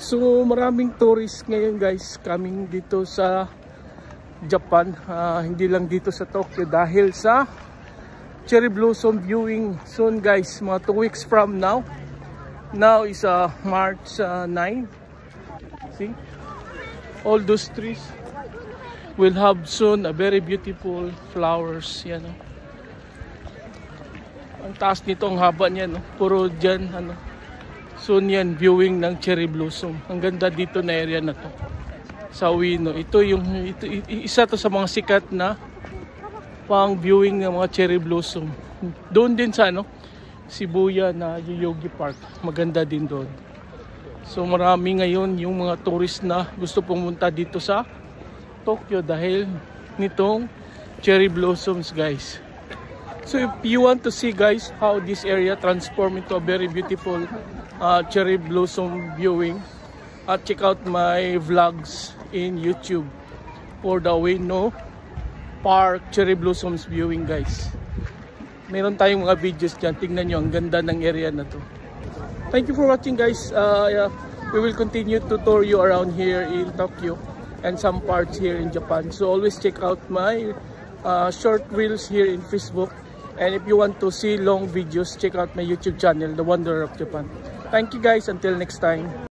So maraming tourists ngayon guys coming dito sa Japan, hindi lang dito sa Tokyo dahil sa cherry blossom viewing soon guys, mga 2 weeks from now. Now is March 9. See, all those trees will have soon a very beautiful flowers. Yan, no? Ang taas nito, ang haba niya, no? Puro dyan, ano, soon yan viewing ng cherry blossom. Ang ganda dito na area na to sa Ueno. Ito isa to sa mga sikat na pang viewing ng mga cherry blossom. Doon din sa ano, Shibuya na Yoyogi Park. Maganda din doon. So marami ngayon yung mga tourist na gusto pumunta dito sa Tokyo dahil nitong cherry blossoms guys. So if you want to see guys how this area transform into a very beautiful cherry blossom viewing, check out my vlogs in YouTube for the Ueno Park cherry blossoms viewing guys. Meron tayong mga videos dyan, tingnan nyo, ang ganda ng area na to. Thank you for watching guys. We will continue to tour you around here in Tokyo and some parts here in Japan. So always check out my short reels here in Facebook. And if you want to see long videos, check out my YouTube channel, The Wanderer of Japan. Thank you guys, until next time.